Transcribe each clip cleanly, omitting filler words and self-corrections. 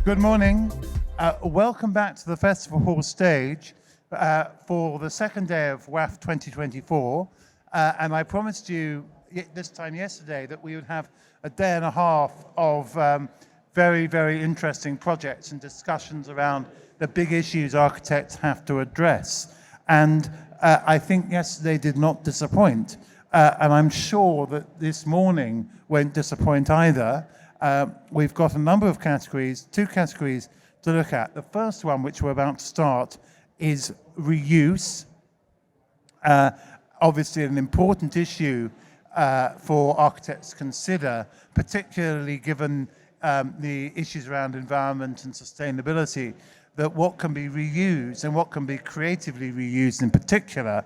Good morning. Welcome back to the Festival Hall stage for the second day of WAF 2024. And I promised you this time yesterday that we would have a day and a half of very, very interesting projects and discussions around the big issues architects have to address. And I think yesterday did not disappoint. And I'm sure that this morning won't disappoint either. We've got a number of categories, two categories to look at. The first one, which we're about to start, is reuse. Obviously an important issue for architects to consider, particularly given the issues around environment and sustainability, that what can be reused and what can be creatively reused in particular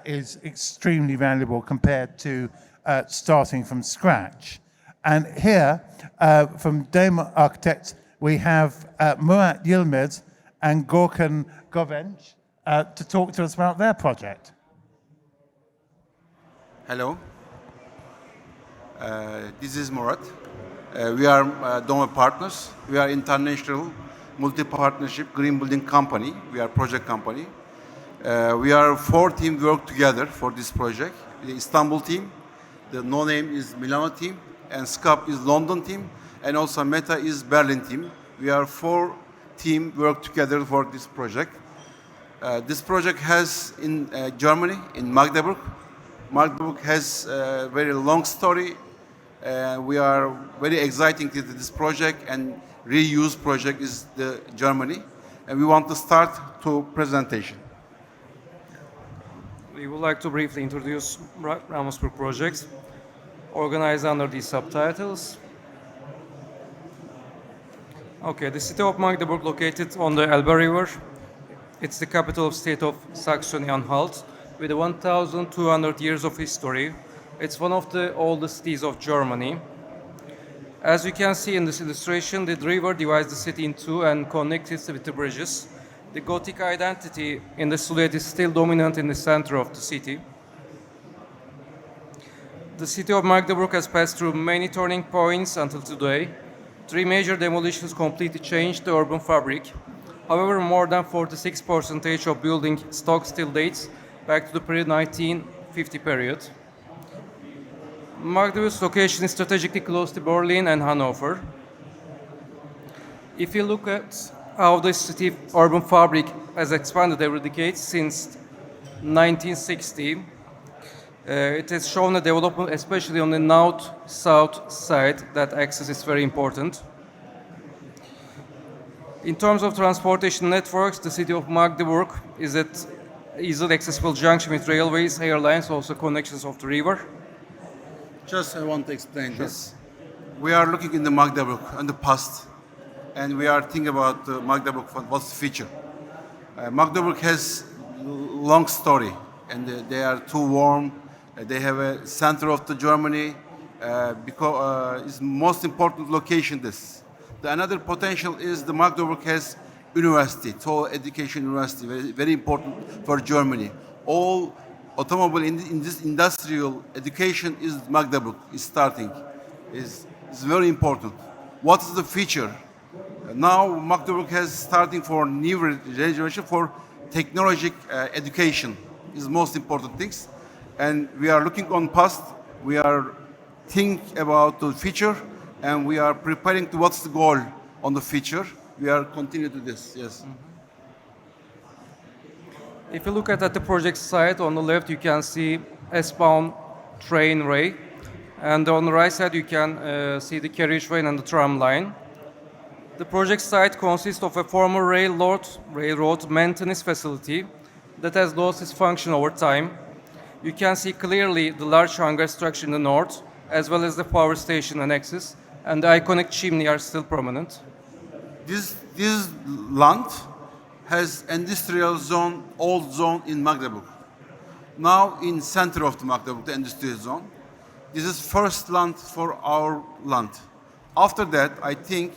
is extremely valuable compared to starting from scratch. And here, from Dame Architects, we have Murat Yilmaz and Gorkan Govenc to talk to us about their project. Hello, this is Murat. We are Dome partners. We are international multi-partnership green building company. We are project company. We are 4 teams work together for this project. The Istanbul team, the no name is Milano team, and SCAP is London team, and also Meta is Berlin team. We are 4 teams work together for this project. This project has in Germany, in Magdeburg. Magdeburg has a very long story. We are very exciting to this project, and reuse project is the Germany. And we want to start to presentation. We would like to briefly introduce Ramosburg project, organized under these subtitles. Okay, the city of Magdeburg, located on the Elbe River. It's the capital of state of Saxony-Anhalt, with 1,200 years of history. It's one of the oldest cities of Germany. As you can see in this illustration, the river divides the city in two and connects it with the bridges. The Gothic identity in the silhouette is still dominant in the center of the city. The city of Magdeburg has passed through many turning points until today. 3 major demolitions completely changed the urban fabric. However, more than 46% of building stock still dates back to the pre-1950 period. Magdeburg's location is strategically close to Berlin and Hanover. If you look at how the city urban fabric has expanded every decade since 1960, it has shown a development, especially on the north-south side. That axis is very important. In terms of transportation networks, the city of Magdeburg is at easily accessible junction with railways, airlines, also connections of the river. Just I want to explain this. We are looking in the Magdeburg in the past, and we are thinking about Magdeburg, what's the future. Magdeburg has long story, and they are too warm. They have a center of the Germany because it's most important location. The another potential is the Magdeburg has university, tall education university, very, very important for Germany. All automobile in this industrial education is Magdeburg is starting. Is very important. What is the future? Now Magdeburg has starting for new generation for technological education is most important things. And we are looking on past, we are think about the future, and we are preparing to what's the goal on the future. We are continue to this, yes. Mm-hmm. If you look at the project site, on the left you can see S-bound train ray, and on the right side you can see the carriageway and the tram line. The project site consists of a former railroad maintenance facility that has lost its function over time. You can see clearly the large hangar structure in the north, as well as the power station annexes, and the iconic chimney are still prominent. This land has industrial zone, old zone in Magdeburg. Now in center of the Magdeburg, the industrial zone. This is first land for our land. After that, I think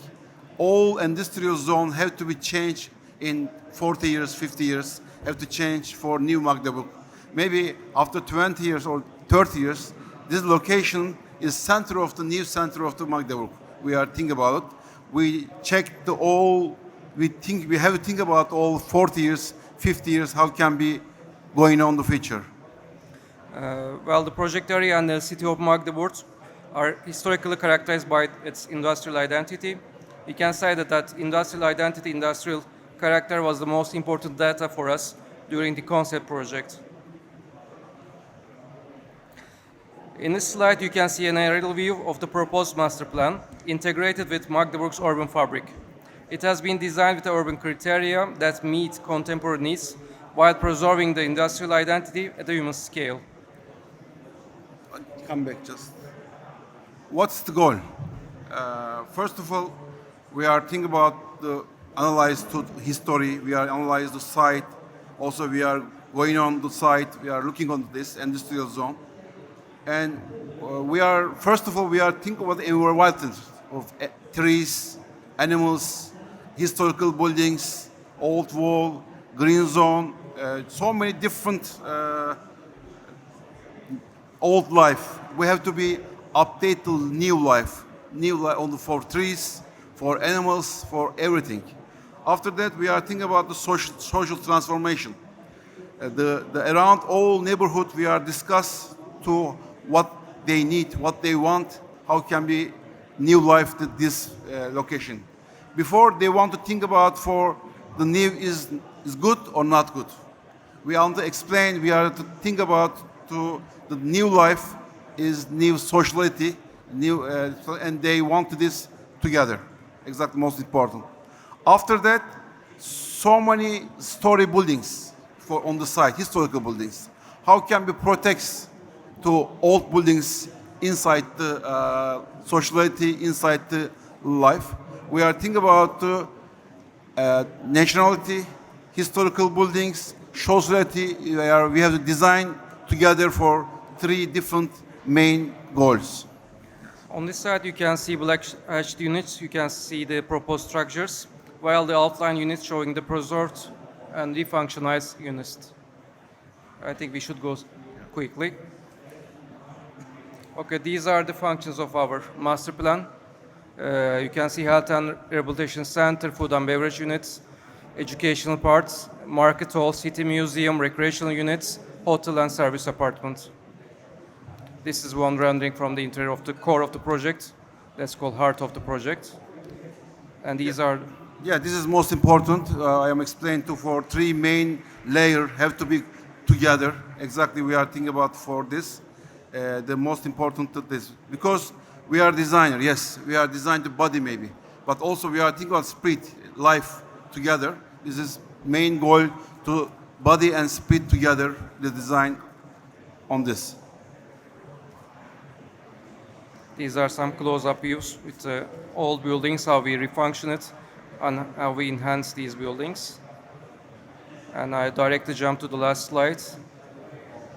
all industrial zone have to be changed in 40 years, 50 years, have to change for new Magdeburg. Maybe after 20 years or 30 years, this location is center of the new center of the Magdeburg. We are thinking about it. we check the all. We have to think about all 40 years, 50 years. How can be going on the future? Well, the project area and the city of Magdeburg are historically characterized by its industrial identity. We can say that industrial identity, industrial character was the most important data for us during the concept project. In this slide, you can see an aerial view of the proposed master plan integrated with Magdeburg's urban fabric. It has been designed with urban criteria that meet contemporary needs while preserving the industrial identity at a human scale. Come back just. What's the goal? First of all, we are thinking about the analyze to history. We are analyze the site. Also, we are going on the site. We are looking on this industrial zone, and we are first of all we are thinking about the environment of trees, animals, historical buildings, old wall, green zone, so many different old life. We have to be update to new life on for trees, for animals, for everything. After that, we are thinking about the social transformation. The around all neighborhood we are discuss to what they need, what they want, how can be new life to this location. Before they want to think about for the new is good or not good. We want to explain. We are to think about to the new life is new sociality, new, and they want this together. Exactly, most important. After that, so many story buildings for on the site, historical buildings. How can we protect to old buildings inside the sociality, inside the life? We are thinking about nationality, historical buildings, sociality. We have to design together for three different main goals. On this side, you can see black hatched units. You can see the proposed structures, while the outline units showing the preserved and refunctionized units. I think we should go quickly. Okay, these are the functions of our master plan. You can see health and rehabilitation center, food and beverage units, educational parts, market hall, city museum, recreational units, hotel and service apartment. This is one rendering from the interior of the core of the project. That's called heart of the project. And these are... Yeah, this is most important. I am explaining to for three main layer have to be together. Exactly, we are thinking about for this. The most important to this because we are designer. Yes, we are designing the body maybe, but also we are thinking about spirit, life together. This is main goal to body and spirit together. The design on this. These are some close-up views with the old buildings, how we refunction it, and how we enhance these buildings. And I directly jump to the last slide.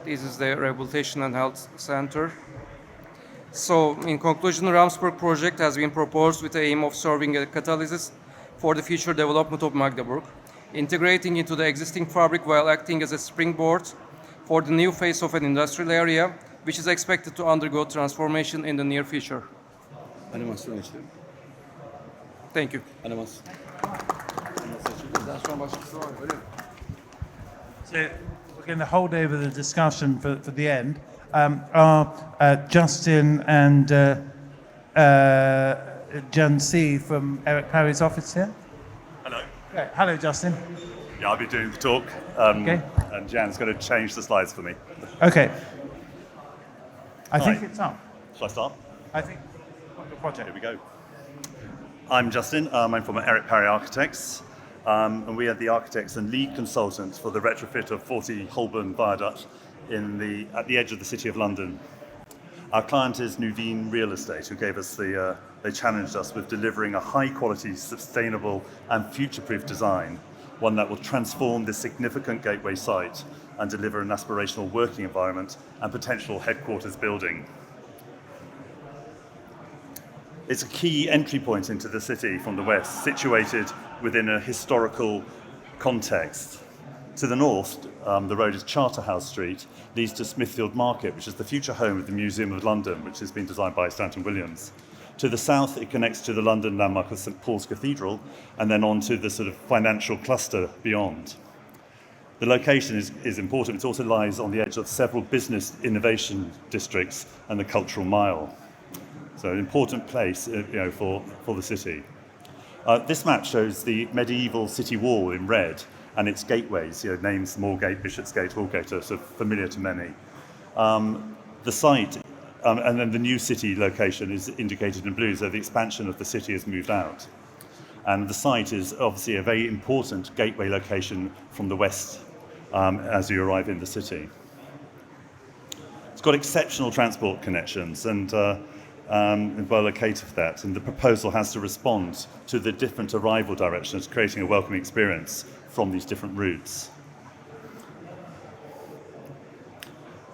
This is the Rehabilitation and Health Center. So, in conclusion, the Ramsburg project has been proposed with the aim of serving a catalyst for the future development of Magdeburg, integrating into the existing fabric while acting as a springboard for the new phase of an industrial area, which is expected to undergo transformation in the near future. Animasyon işte. Thank you. Animasyon. So we're going to hold over the discussion for the end. Are Justin and Jan C from Eric Parry's office here? Hello. Okay. Hello, Justin. Yeah, I'll be doing the talk. Okay. And Jan's going to change the slides for me. Okay. I Hi. think it's up. Shall I start? I think the project. Here we go. I'm Justin. I'm from Eric Parry Architects. And we are the architects and lead consultants for the retrofit of 40 Holborn Viaduct at the edge of the City of London. Our client is Nuveen Real Estate, who gave us they challenged us with delivering a high-quality, sustainable and future-proof design, one that will transform this significant gateway site and deliver an aspirational working environment and potential headquarters building. It's a key entry point into the city from the west, situated within a historical context. To the north, the road is Charterhouse Street, leads to Smithfield Market, which is the future home of the Museum of London, which has been designed by Stanton Williams. To the south, it connects to the London landmark of St Paul's Cathedral, and then on to the sort of financial cluster beyond. The location is important. It also lies on the edge of several business innovation districts and the Cultural Mile. So an important place for the city. This map shows the medieval city wall in red and its gateways, names Moorgate, Bishopsgate, Hallgate are sort of familiar to many. The site, and then the new city location is indicated in blue, so the expansion of the city has moved out. And the site is obviously a very important gateway location from the west as you arrive in the city. It's got exceptional transport connections and well located for that, and the proposal has to respond to the different arrival directions, creating a welcoming experience from these different routes.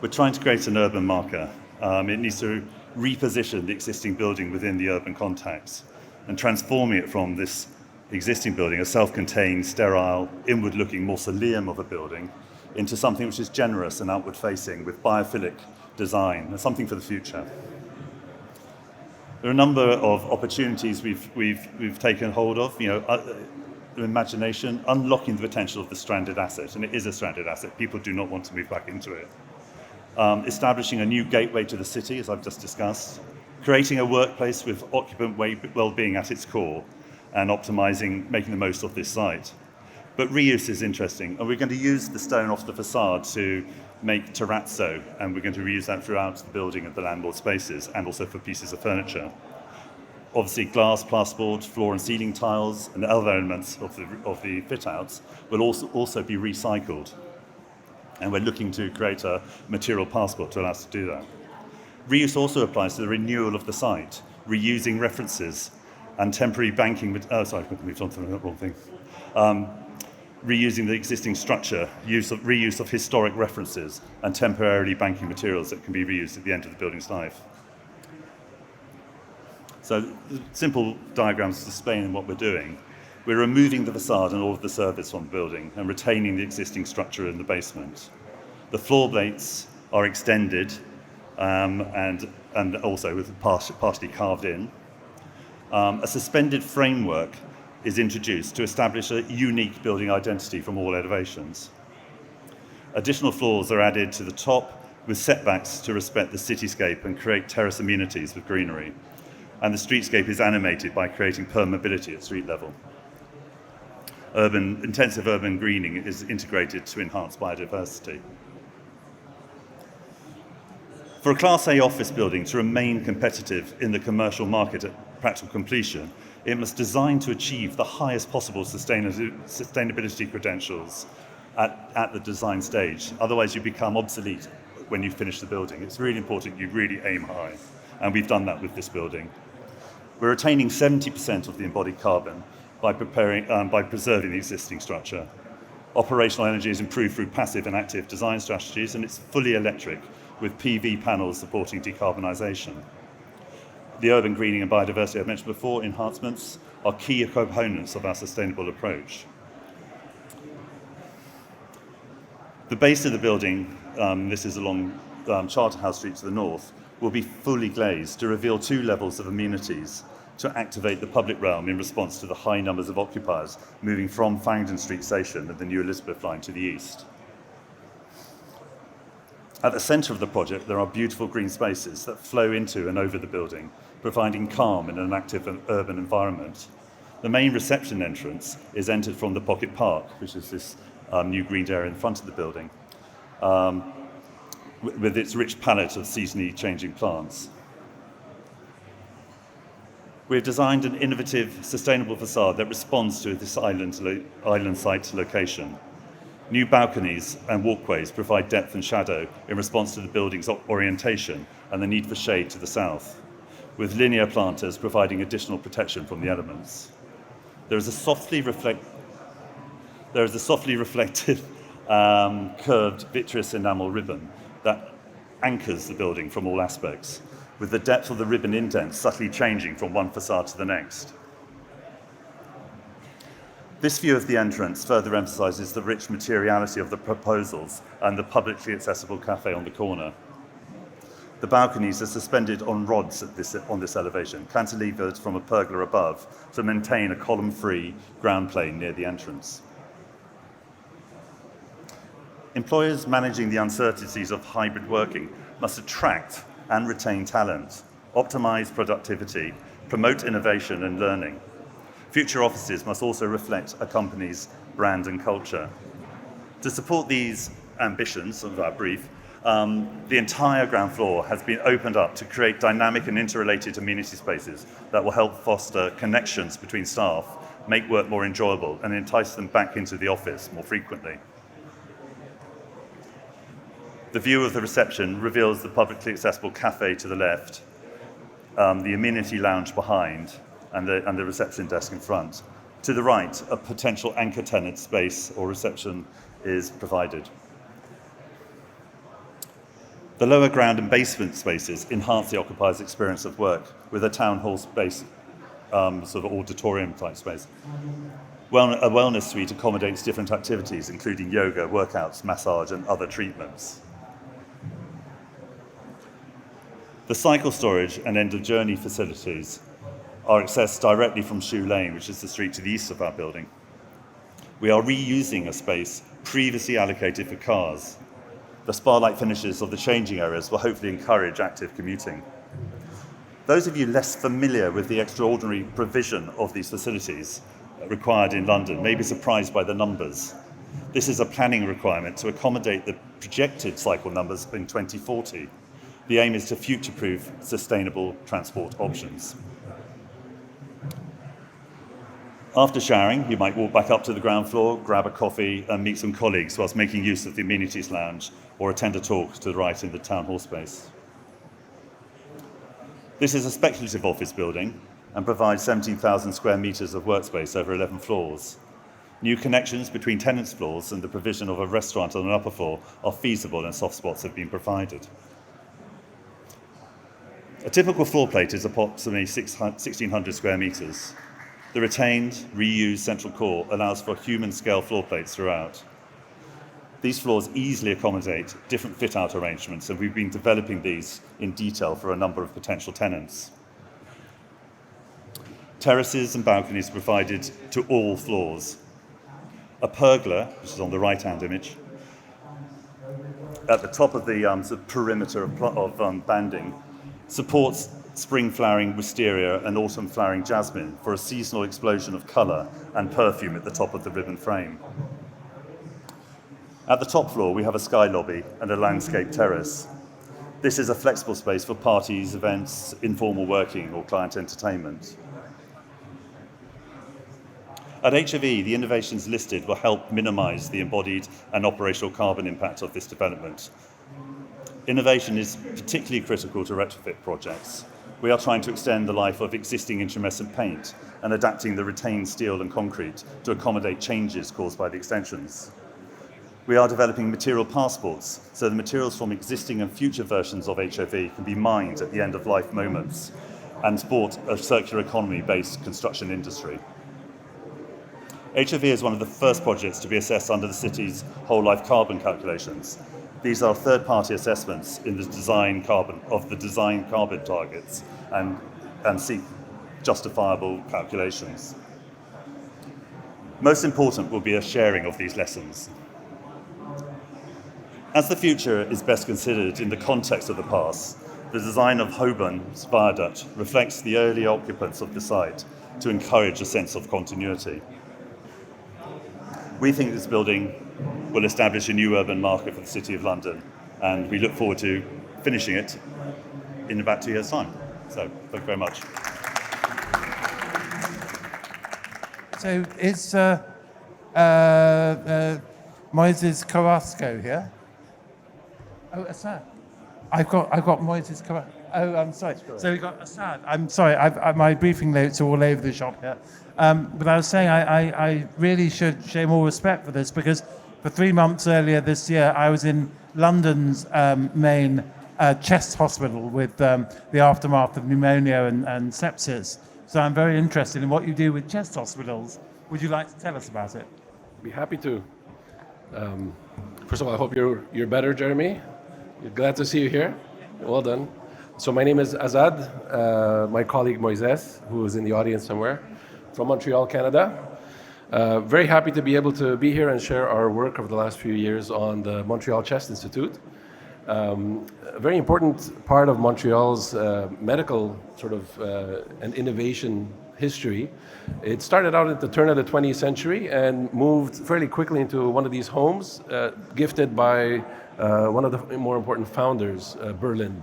We're trying to create an urban marker. It needs to reposition the existing building within the urban context and transforming it from this existing building, a self-contained, sterile, inward-looking mausoleum of a building, into something which is generous and outward-facing with biophilic design, and something for the future. There are a number of opportunities we've taken hold of. Imagination, unlocking the potential of the stranded asset, and it is a stranded asset. People do not want to move back into it. Establishing a new gateway to the city, as I've just discussed. Creating a workplace with occupant well-being at its core, and optimizing, making the most of this site. But reuse is interesting, and we're going to use the stone off the facade to make terrazzo, and we're going to reuse that throughout the building and the landlord spaces, and also for pieces of furniture. Obviously, glass, plasterboard, floor and ceiling tiles, and other elements of the fit-outs will also be recycled. And we're looking to create a material passport to allow us to do that. Reuse also applies to the renewal of the site, reusing references and temporary banking. Sorry, I moved on to the wrong thing. Reusing the existing structure, reuse of historic references and temporarily banking materials that can be reused at the end of the building's life. So, simple diagrams displaying what we're doing. We're removing the facade and all of the service from the building and retaining the existing structure in the basement. The floor plates are extended and also with partially carved in. A suspended framework is introduced to establish a unique building identity from all elevations. Additional floors are added to the top with setbacks to respect the cityscape and create terrace amenities with greenery. And the streetscape is animated by creating permeability at street level. Intensive urban greening is integrated to enhance biodiversity. For a Class A office building to remain competitive in the commercial market at practical completion, it must design to achieve the highest possible sustainability credentials at the design stage. Otherwise, you become obsolete when you finish the building. It's really important you really aim high, and we've done that with this building. We're retaining 70% of the embodied carbon by preserving the existing structure. Operational energy is improved through passive and active design strategies, and it's fully electric with PV panels supporting decarbonisation. The urban greening and biodiversity I've mentioned before, enhancements, are key components of our sustainable approach. The base of the building, this is along Charterhouse Street to the north, will be fully glazed to reveal 2 levels of amenities to activate the public realm in response to the high numbers of occupiers moving from Farringdon Street Station and the New Elizabeth line to the east. At the centre of the project, there are beautiful green spaces that flow into and over the building, providing calm in an active and urban environment. The main reception entrance is entered from the Pocket Park, which is this new greened area in front of the building, with its rich palette of seasonally changing plants. We've designed an innovative, sustainable facade that responds to this island site location. New balconies and walkways provide depth and shadow in response to the building's orientation and the need for shade to the south, with linear planters providing additional protection from the elements. There is a softly reflective curved vitreous enamel ribbon that anchors the building from all aspects, with the depth of the ribbon indents subtly changing from one facade to the next. This view of the entrance further emphasises the rich materiality of the proposals and the publicly accessible cafe on the corner. The balconies are suspended on rods on this elevation, cantilevered from a pergola above to maintain a column-free ground plane near the entrance. Employers managing the uncertainties of hybrid working must attract and retain talent, optimize productivity, promote innovation and learning. Future offices must also reflect a company's brand and culture. To support these ambitions of our brief, the entire ground floor has been opened up to create dynamic and interrelated amenity spaces that will help foster connections between staff, make work more enjoyable, and entice them back into the office more frequently. The view of the reception reveals the publicly accessible cafe to the left, the amenity lounge behind, and the reception desk in front. To the right, a potential anchor tenant space or reception is provided. The lower ground and basement spaces enhance the occupier's experience of work with a town hall space, sort of auditorium type space. A wellness suite accommodates different activities, including yoga, workouts, massage, and other treatments. The cycle storage and end-of-journey facilities are accessed directly from Shoe Lane, which is the street to the east of our building. We are reusing a space previously allocated for cars. The spa-like finishes of the changing areas will hopefully encourage active commuting. Those of you less familiar with the extraordinary provision of these facilities required in London may be surprised by the numbers. This is a planning requirement to accommodate the projected cycle numbers in 2040. The aim is to future-proof sustainable transport options. After showering, you might walk back up to the ground floor, grab a coffee, and meet some colleagues whilst making use of the amenities lounge or attend a talk to the right in the town hall space. This is a speculative office building and provides 17,000 square metres of workspace over 11 floors. New connections between tenants' floors and the provision of a restaurant on an upper floor are feasible and soft spots have been provided. A typical floor plate is approximately 1,600 square metres. The retained, reused central core allows for human-scale floor plates throughout. These floors easily accommodate different fit-out arrangements, and we've been developing these in detail for a number of potential tenants. Terraces and balconies provided to all floors. A pergola, which is on the right-hand image, at the top of the sort of perimeter of banding, supports spring flowering wisteria and autumn flowering jasmine for a seasonal explosion of colour and perfume at the top of the ribbon frame. At the top floor, we have a sky lobby and a landscape terrace. This is a flexible space for parties, events, informal working, or client entertainment. At HOV, the innovations listed will help minimise the embodied and operational carbon impact of this development. Innovation is particularly critical to retrofit projects. We are trying to extend the life of existing intumescent paint and adapting the retained steel and concrete to accommodate changes caused by the extensions. We are developing material passports, so the materials from existing and future versions of HOV can be mined at the end-of-life moments and support a circular economy-based construction industry. HOV is one of the first projects to be assessed under the city's whole-life carbon calculations. These are third-party assessments in the design carbon targets and seek justifiable calculations. Most important will be a sharing of these lessons. As the future is best considered in the context of the past, the design of Holborn's viaduct reflects the early occupants of the site to encourage a sense of continuity. We think this building will establish a new urban market for the City of London, and we look forward to finishing it in about 2 years' time. So, thank you very much. So is Moises Carrasco here? Oh, Assad. I've got Moises Carrasco. Oh, I'm sorry. So we've got Assad. I'm sorry. My briefing notes are all over the shop here. But I was saying I really should show more respect for this, because for 3 months earlier this year, I was in London's main chest hospital with the aftermath of pneumonia and sepsis. So I'm very interested in what you do with chest hospitals. Would you like to tell us about it? Be happy to. First of all, I hope you're better, Jeremy. Glad to see you here. Well done. So my name is Azad. My colleague Moises, who is in the audience somewhere, from Montreal, Canada. Very happy to be able to be here and share our work over the last few years on the Montreal Chest Institute. A very important part of Montreal's medical sort of and innovation history. It started out at the turn of the 20th century and moved fairly quickly into one of these homes gifted by one of the more important founders, Berlin.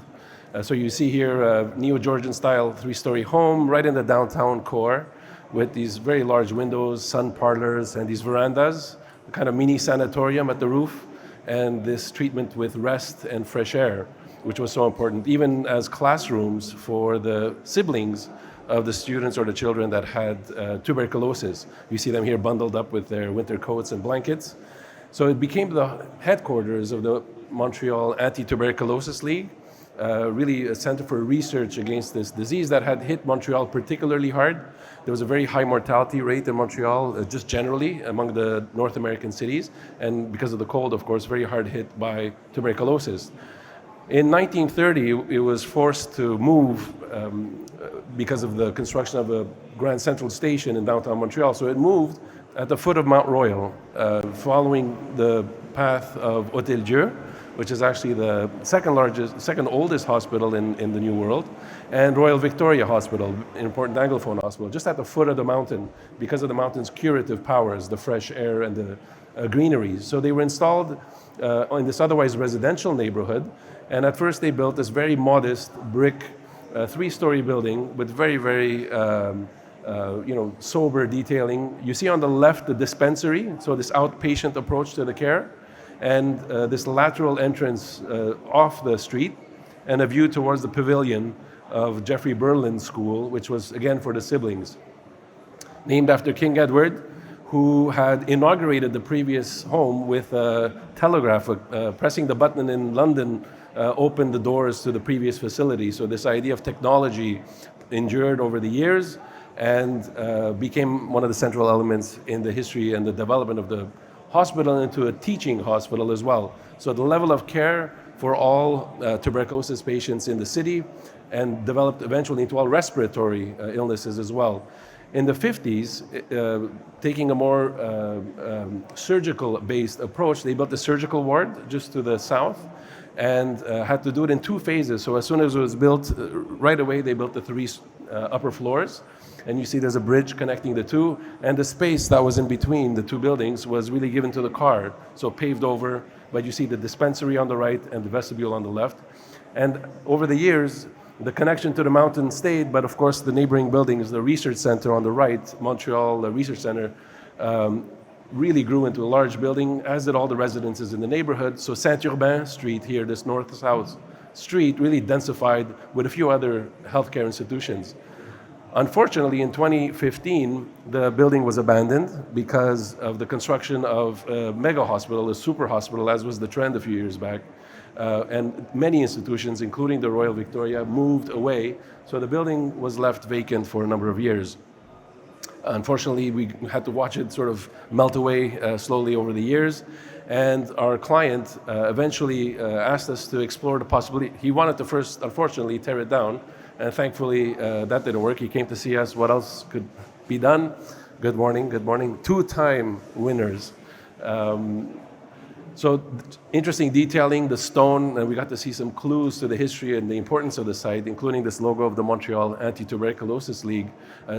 So you see here a Neo-Georgian style three-story home right in the downtown core with these very large windows, sun parlors, and these verandas, a kind of mini sanatorium at the roof, and this treatment with rest and fresh air, which was so important, even as classrooms for the siblings of the students or the children that had tuberculosis. You see them here bundled up with their winter coats and blankets. So it became the headquarters of the Montreal Anti-Tuberculosis League, really a center for research against this disease that had hit Montreal particularly hard. There was a very high mortality rate in Montreal, just generally among the North American cities, and because of the cold, of course, very hard hit by tuberculosis. In 1930, it was forced to move because of the construction of a Grand Central Station in downtown Montreal. So it moved at the foot of Mount Royal, following the path of Hôtel Dieu, which is actually the second oldest hospital in the New World, and Royal Victoria Hospital, an important Anglophone hospital, just at the foot of the mountain because of the mountain's curative powers, the fresh air and the greeneries. So they were installed in this otherwise residential neighborhood, and at first they built this very modest brick three-story building with very, very sober detailing. You see on the left the dispensary, so this outpatient approach to the care, and this lateral entrance off the street, and a view towards the pavilion of Jeffrey Berlin School, which was again for the siblings. Named after King Edward, who had inaugurated the previous home with a telegraph. Pressing the button in London opened the doors to the previous facility. So this idea of technology endured over the years and became one of the central elements in the history and the development of the hospital into a teaching hospital as well. So the level of care for all tuberculosis patients in the city, and developed eventually into all respiratory illnesses as well. In the 50s, taking a more surgical-based approach, they built a surgical ward just to the south and had to do it in two phases. So as soon as it was built, right away they built the three upper floors. And you see there's a bridge connecting the two, and the space that was in between the two buildings was really given to the car, so paved over, but you see the dispensary on the right and the vestibule on the left. And over the years, the connection to the mountain stayed, but of course the neighboring building is the research center on the right, Montreal Research Center, really grew into a large building, as did all the residences in the neighborhood. So Saint-Urbain Street here, this north-south street, really densified with a few other healthcare institutions. Unfortunately, in 2015, the building was abandoned because of the construction of a mega hospital, a super hospital, as was the trend a few years back. And many institutions, including the Royal Victoria, moved away. So the building was left vacant for a number of years. Unfortunately, we had to watch it sort of melt away slowly over the years. And our client eventually asked us to explore the possibility. He wanted to first, unfortunately, tear it down. And thankfully, that didn't work. He came to see us. What else could be done? Good morning, good morning. Two-time winners. So interesting detailing, the stone, and we got to see some clues to the history and the importance of the site, including this logo of the Montreal Anti-Tuberculosis League,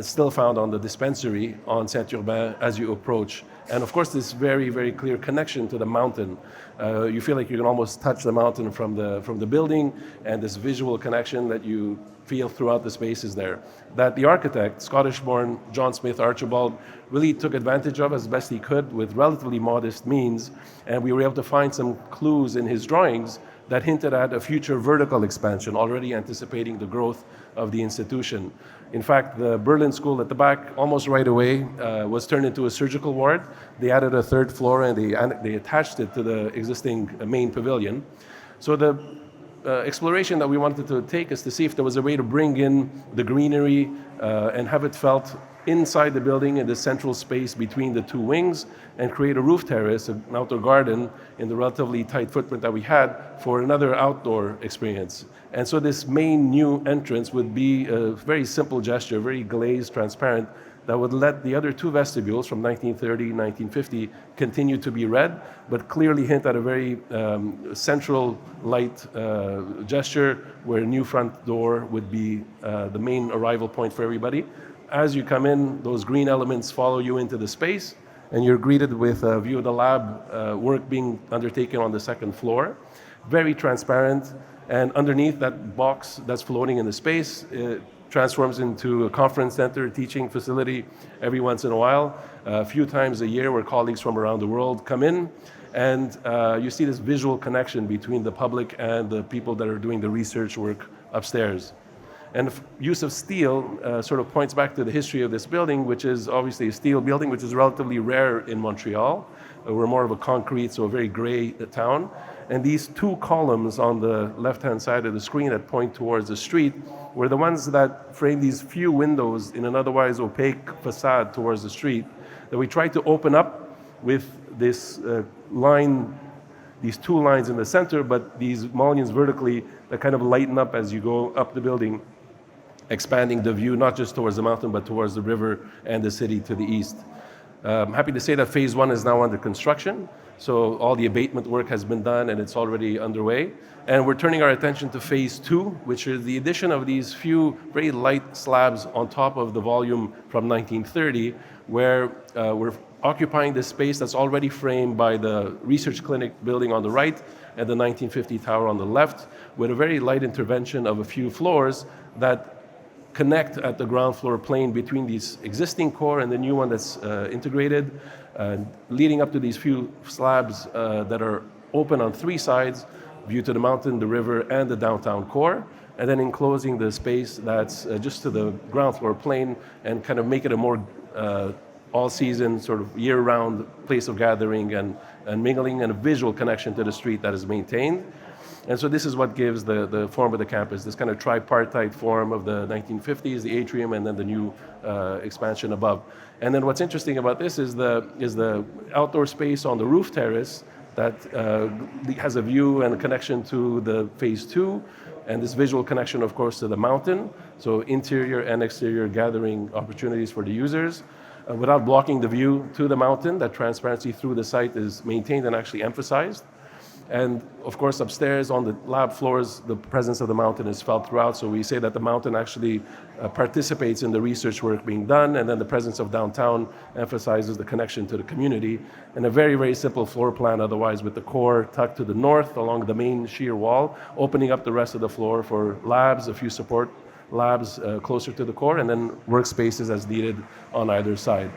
still found on the dispensary on Saint-Urbain as you approach. And of course, this very, very clear connection to the mountain. You feel like you can almost touch the mountain from the building, and this visual connection that you feel throughout the spaces there. That the architect, Scottish-born John Smith Archibald, really took advantage of as best he could with relatively modest means, and we were able to find some clues in his drawings that hinted at a future vertical expansion, already anticipating the growth of the institution. In fact, the Berlin School at the back, almost right away, was turned into a surgical ward. They added a third floor and they attached it to the existing main pavilion. So the exploration that we wanted to take is to see if there was a way to bring in the greenery and have it felt inside the building in the central space between the two wings and create a roof terrace, an outdoor garden in the relatively tight footprint that we had for another outdoor experience. And so this main new entrance would be a very simple gesture, very glazed, transparent, that would let the other two vestibules from 1930, 1950 continue to be red, but clearly hint at a very central light gesture where a new front door would be the main arrival point for everybody. As you come in, those green elements follow you into the space, and you're greeted with a view of the lab work being undertaken on the second floor. Very transparent, and underneath that box that's floating in the space, it transforms into a conference center, teaching facility every once in a while, a few times a year where colleagues from around the world come in, and you see this visual connection between the public and the people that are doing the research work upstairs. And the use of steel sort of points back to the history of this building, which is obviously a steel building, which is relatively rare in Montreal. We're more of a concrete, so a very gray town. And these two columns on the left-hand side of the screen that point towards the street were the ones that frame these few windows in an otherwise opaque facade towards the street that we tried to open up with this line, these two lines in the center, but these mullions vertically that kind of lighten up as you go up the building, expanding the view not just towards the mountain but towards the river and the city to the east. I'm happy to say that phase one is now under construction. So all the abatement work has been done and it's already underway. And we're turning our attention to phase two, which is the addition of these few very light slabs on top of the volume from 1930, where we're occupying this space that's already framed by the research clinic building on the right and the 1950 tower on the left, with a very light intervention of a few floors that connect at the ground floor plane between these existing core and the new one that's integrated, leading up to these few slabs that are open on three sides, view to the mountain, the river, and the downtown core, and then enclosing the space that's just to the ground floor plane and kind of make it a more all-season, sort of year-round place of gathering and mingling and a visual connection to the street that is maintained. And so this is what gives the form of the campus, this kind of tripartite form of the 1950s, the atrium, and then the new expansion above. And then what's interesting about this is the outdoor space on the roof terrace that has a view and a connection to the phase two, and this visual connection, of course, to the mountain. So interior and exterior gathering opportunities for the users. Without blocking the view to the mountain, that transparency through the site is maintained and actually emphasized. And of course, upstairs on the lab floors, the presence of the mountain is felt throughout. So we say that the mountain actually participates in the research work being done, and then the presence of downtown emphasizes the connection to the community. And a very, very simple floor plan otherwise, with the core tucked to the north along the main shear wall, opening up the rest of the floor for labs, a few support labs closer to the core, and then workspaces as needed on either side.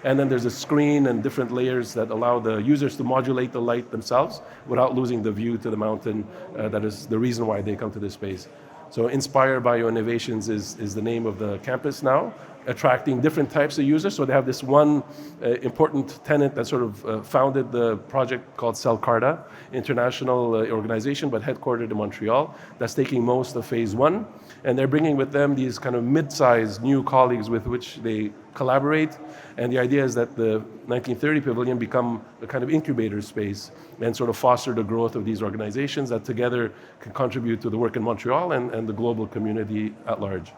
And then there's a screen and different layers that allow the users to modulate the light themselves without losing the view to the mountain. That is the reason why they come to this space. So Inspire Bio Innovations is the name of the campus now, attracting different types of users. So they have this one important tenant that sort of founded the project called Cellcarta, international organization, but headquartered in Montreal, that's taking most of phase one. And they're bringing with them these kind of mid-sized new colleagues with which they collaborate. And the idea is that the 1930 Pavilion become a kind of incubator space and sort of foster the growth of these organizations that together can contribute to the work in Montreal and the global community at large.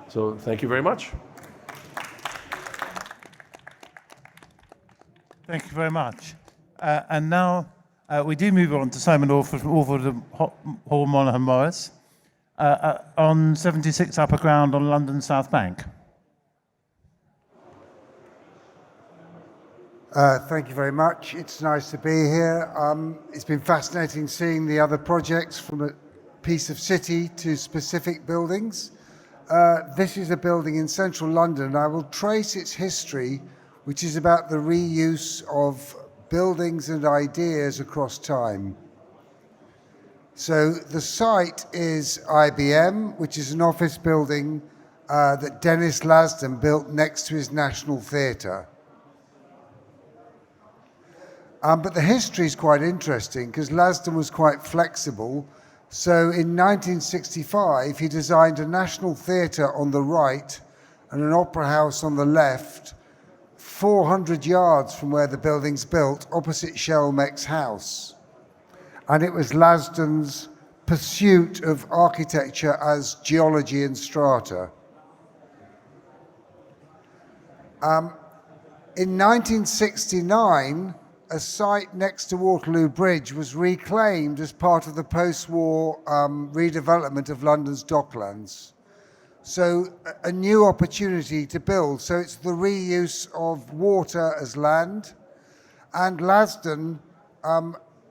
So thank you very much. Thank you very much. And now we do move on to Simon Orford of Hall Monaghan Morris on 76 Upper Ground on London South Bank. Thank you very much. It's nice to be here. It's been fascinating seeing the other projects from a piece of city to specific buildings. This is a building in central London. I will trace its history, which is about the reuse of buildings and ideas across time. So the site is IBM, which is an office building that Dennis Lasdon built next to his National Theatre. But the history is quite interesting because Lasdon was quite flexible. So in 1965, he designed a National Theatre on the right and an opera house on the left, 400 yards from where the building's built, opposite Shelmeck's house. And it was Lasdun's pursuit of architecture as geology and strata. In 1969, a site next to Waterloo Bridge was reclaimed as part of the post-war redevelopment of London's Docklands. So a new opportunity to build. So it's the reuse of water as land. And Lasdun,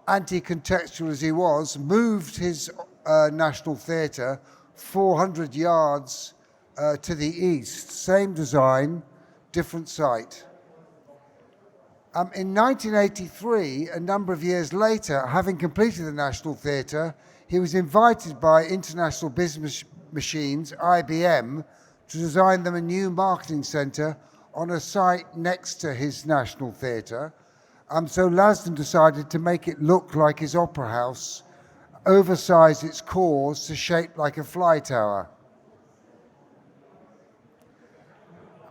anti-contextual as he was, moved his National Theatre 400 yards to the east. Same design, different site. In 1983, a number of years later, having completed the National Theatre, he was invited by International Business Machines, IBM, to design them a new marketing centre on a site next to his National Theatre. So Lasdun decided to make it look like his opera house, oversize its cores to shape like a fly tower.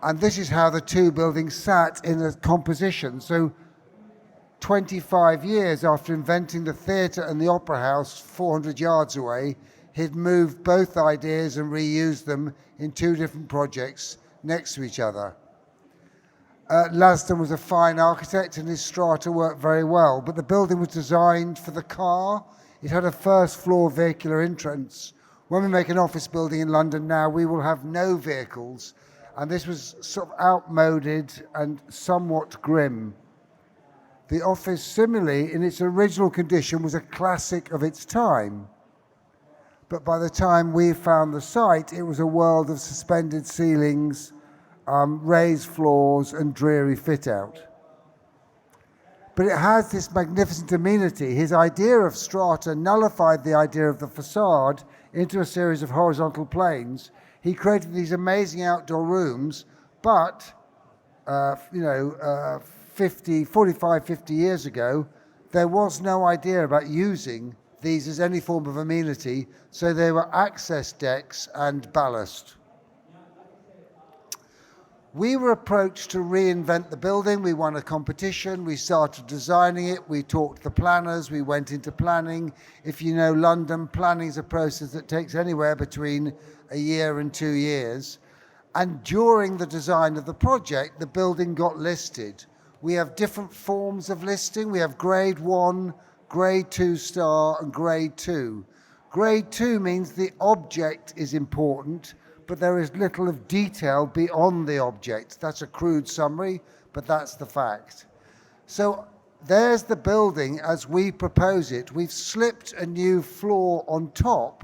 And this is how the two buildings sat in a composition. So 25 years after inventing the theatre and the opera house 400 yards away, he'd moved both ideas and reused them in two different projects next to each other. Lasdun was a fine architect and his strata worked very well, but the building was designed for the car. It had a first floor vehicular entrance. When we make an office building in London now, we will have no vehicles. And this was sort of outmoded and somewhat grim. The office, similarly, in its original condition, was a classic of its time. But by the time we found the site, it was a world of suspended ceilings, raised floors, and dreary fit-out. But it has this magnificent amenity. His idea of strata nullified the idea of the facade into a series of horizontal planes. He created these amazing outdoor rooms, but 45, 50 years ago, there was no idea about using these as any form of amenity, so they were access decks and ballast. We were approached to reinvent the building. We won a competition. We started designing it. We talked to the planners. We went into planning. If you know London, planning is a process that takes anywhere between a year and 2 years. And during the design of the project, the building got listed. We have different forms of listing. We have grade 1, grade 2 star, and grade 2. Grade 2 means the object is important, but there is little of detail beyond the object. That's a crude summary, but that's the fact. So there's the building as we propose it. We've slipped a new floor on top,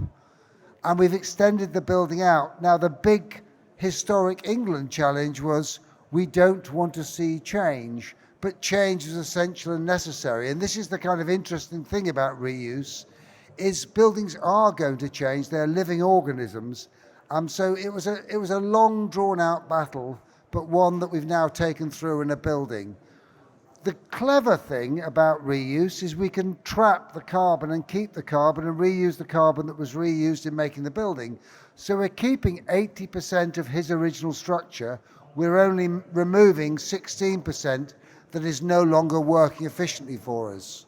and we've extended the building out. Now, the big historic England challenge was we don't want to see change, but change is essential and necessary. And this is the kind of interesting thing about reuse, is buildings are going to change. They're living organisms. So it was a long drawn out battle, but one that we've now taken through in a building. The clever thing about reuse is we can trap the carbon and keep the carbon and reuse the carbon that was reused in making the building. So we're keeping 80% of his original structure. We're only removing 16% that is no longer working efficiently for us.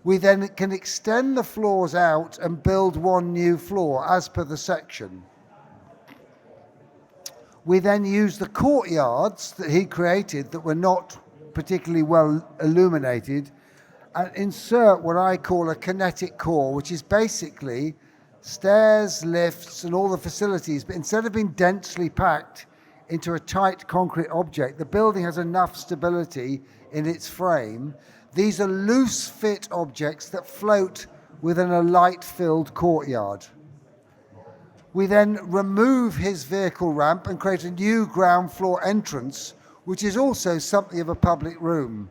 We then can extend the floors out and build one new floor as per the section. We then use the courtyards that he created that were not particularly well illuminated and insert what I call a kinetic core, which is basically stairs, lifts, and all the facilities. But instead of being densely packed into a tight concrete object, the building has enough stability in its frame. These are loose fit objects that float within a light-filled courtyard. We then remove his vehicle ramp and create a new ground floor entrance, which is also something of a public room.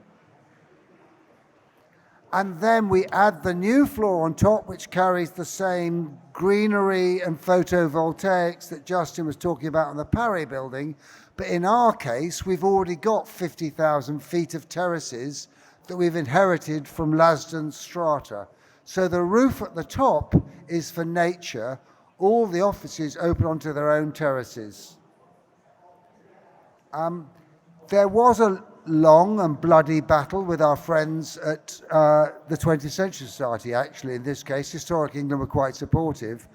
And then we add the new floor on top, which carries the same greenery and photovoltaics that Justin was talking about in the Parry building. But in our case, we've already got 50,000 feet of terraces that we've inherited from Lasdun's strata. So the roof at the top is for nature. All the offices open onto their own terraces. There was a long and bloody battle with our friends at the 20th Century Society, actually, in this case. Historic England were quite supportive.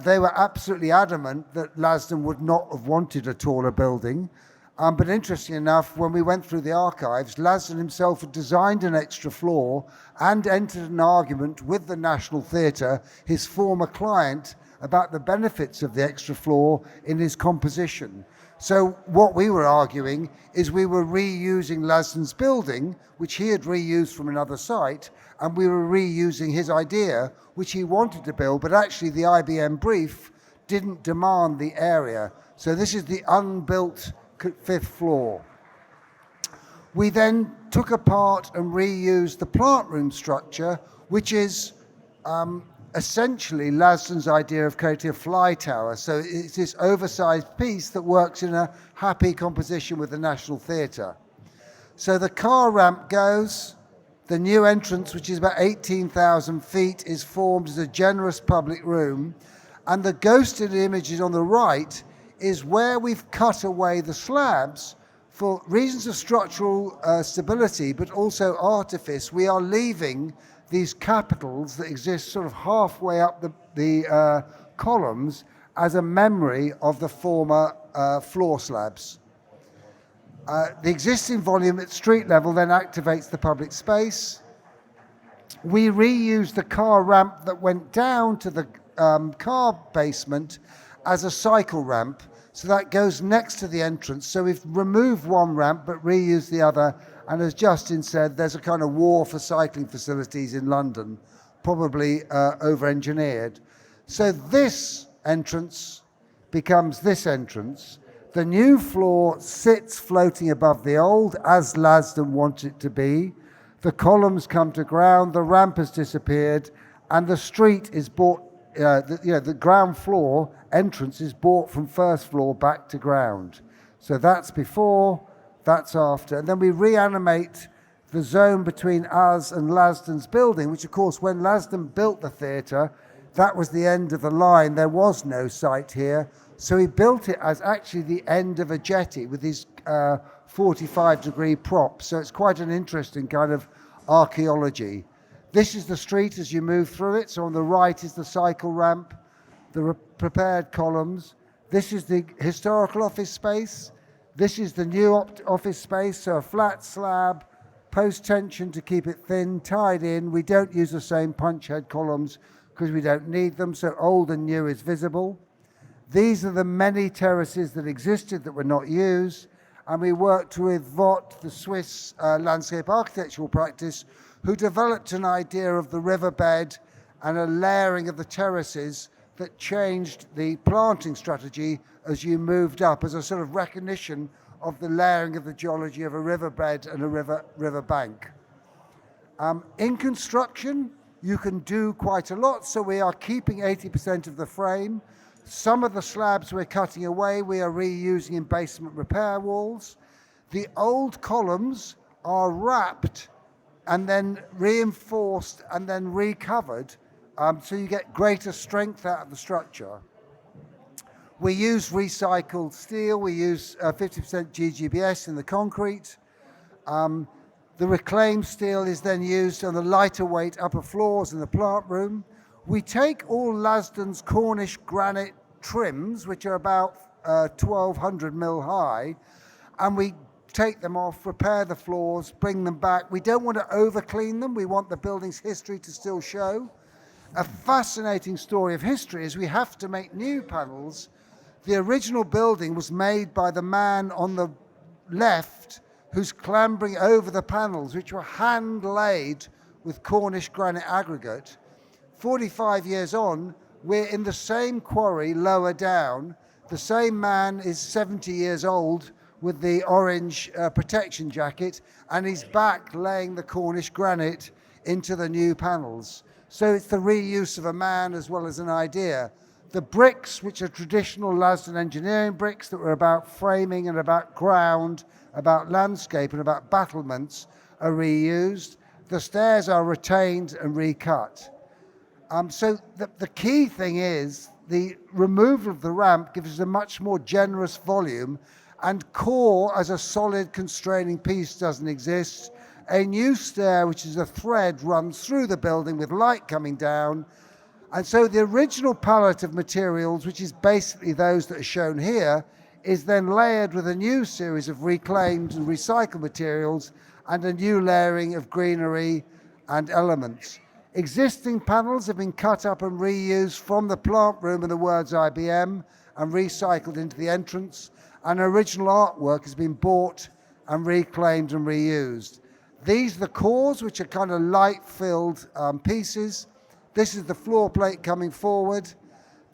They were absolutely adamant that Lasdun would not have wanted a taller building. But interestingly enough, when we went through the archives, Lasdun himself had designed an extra floor and entered an argument with the National Theatre, his former client, about the benefits of the extra floor in his composition. So what we were arguing is we were reusing Lasdun's building, which he had reused from another site, and we were reusing his idea, which he wanted to build, but actually the IBM brief didn't demand the area. So this is the unbuilt 5th floor. We then took apart and reused the plant room structure, which is essentially Lasdun's idea of creating a fly tower. So it's this oversized piece that works in a happy composition with the National Theatre. So the car ramp goes, the new entrance, which is about 18,000 feet, is formed as a generous public room, and the ghosted images on the right is where we've cut away the slabs for reasons of structural stability, but also artifice. We are leaving these capitals that exist sort of halfway up the columns as a memory of the former floor slabs. The existing volume at street level then activates the public space. We reused the car ramp that went down to the car basement as a cycle ramp. So that goes next to the entrance. So we've removed one ramp but reused the other. And as Justin said, there's a kind of war for cycling facilities in London, probably over-engineered. So this entrance becomes this entrance. The new floor sits floating above the old, as Lasdun wanted it to be. The columns come to ground, the ramp has disappeared, and the street is brought, the ground floor entrance is brought from first floor back to ground. So that's before, that's after. And then we reanimate the zone between us and Lasdun's building, which of course, when Lasdun built the theatre, that was the end of the line. There was no site here. So he built it as actually the end of a jetty with these 45-degree props. So it's quite an interesting kind of archaeology. This is the street as you move through it. So on the right is the cycle ramp, the prepared columns. This is the historical office space. This is the new office space, so a flat slab, post-tension to keep it thin, tied in. We don't use the same punch head columns because we don't need them, so old and new is visible. These are the many terraces that existed that were not used, and we worked with VOT, the Swiss landscape architectural practice, who developed an idea of the riverbed and a layering of the terraces that changed the planting strategy as you moved up, as a sort of recognition of the layering of the geology of a riverbed and a river bank. In construction, you can do quite a lot, so we are keeping 80% of the frame. Some of the slabs we're cutting away, we are reusing in basement repair walls. The old columns are wrapped and then reinforced and then recovered, so you get greater strength out of the structure. We use recycled steel, we use 50% GGBS in the concrete. The reclaimed steel is then used on the lighter weight upper floors in the plant room. We take all Lasdun's Cornish granite trims, which are about 1,200 mil high, and we take them off, repair the floors, bring them back. We don't want to over-clean them. We want the building's history to still show. A fascinating story of history is we have to make new panels. The original building was made by the man on the left who's clambering over the panels, which were hand-laid with Cornish granite aggregate. 45 years on, we're in the same quarry lower down. The same man is 70 years old with the orange protection jacket, and he's back laying the Cornish granite into the new panels. So it's the reuse of a man as well as an idea. The bricks, which are traditional Lasdun engineering bricks that were about framing and about ground, about landscape and about battlements, are reused. The stairs are retained and recut. So the key thing is the removal of the ramp gives us a much more generous volume, and core as a solid constraining piece doesn't exist. A new stair, which is a thread, runs through the building with light coming down. And so the original palette of materials, which is basically those that are shown here, is then layered with a new series of reclaimed and recycled materials and a new layering of greenery and elements. Existing panels have been cut up and reused from the plant room and the words IBM and recycled into the entrance, and original artwork has been bought and reclaimed and reused. These are the cores, which are kind of light-filled pieces. This is the floor plate coming forward.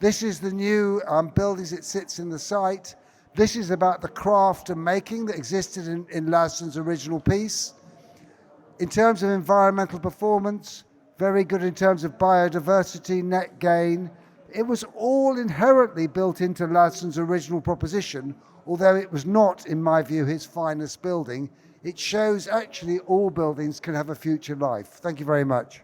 This is the new buildings it sits in the site. This is about the craft and making that existed in Lassen's original piece. In terms of environmental performance, very good in terms of biodiversity, net gain. It was all inherently built into Lassen's original proposition, although it was not, in my view, his finest building. It shows actually all buildings can have a future life. Thank you very much.